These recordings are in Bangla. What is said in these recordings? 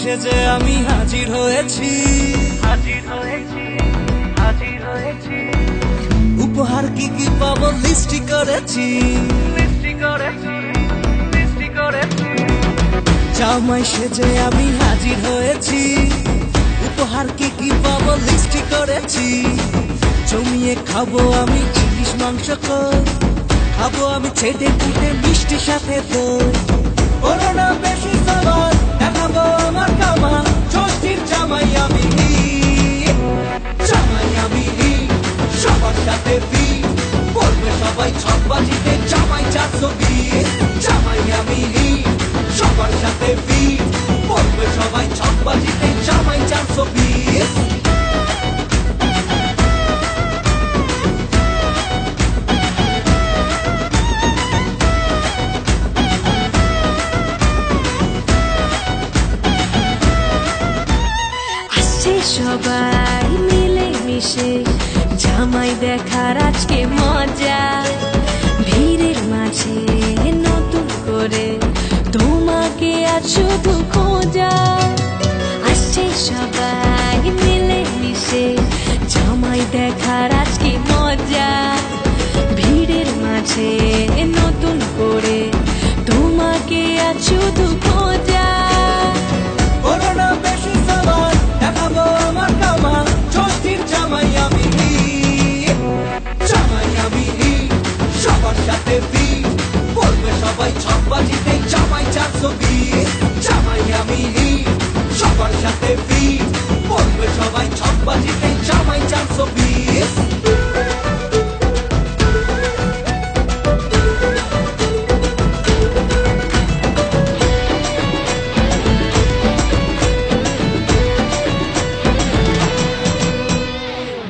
সেজে আমি হাজির হয়েছি, উপহার কি কি পাবো লিস্টি করেছি, জামাই সেজে আমি হাজির হয়েছি, উপহার কি কি পাবো লিস্টি করেছি। জমিয়ে খাবো আমি ইলিশ মাংস কই, খাবো আমি ছেটে কুটে মিষ্টি সাথে দই। বলো না বেশি সবার দেখাবো আমার কামাল, ষষ্ঠীর জামাই আমি, জামাই আমি সবার সাথে ফি, বলবে সবাই ছকবাজিতে জামাই 420। জামাই আমি সবার সাথে ফি, বলবে সবাই ছকবাজিতে জামাই 420। সবাই মিলে মিশে জামাই দেখার আজকে মজা, ভিড়ের মাঝে নতুন করে তোমাকে আজ শুধু খোঁজা। আসছে সবাই মিলে মিশে জামাই দেখার আজকে মজা, ভিড়ের মাঝে নতুন করে তোমাকে আজ শুধু খোঁজা। বলবে সবাই ছকবাজিতে জামাই 420। জামাই আমি সবার সাথে ফি, বলবে সবাই ছকবাজিতে জামাই 420।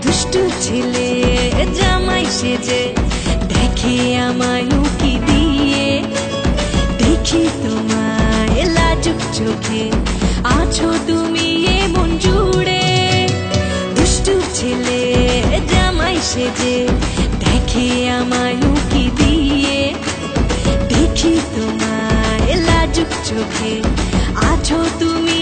দুষ্টু ছেলে জামাই সেজে দেখে আমায় উকি দিয়ে, দেখি তোমায় লাজুক চোখে আছো তুমি এমন জুড়ে। দুষ্টু ছেলে জামাই সেজে দেখে আমায় উকি দিয়ে, দেখি তোমায় লাজুক চোখে আছো তুমি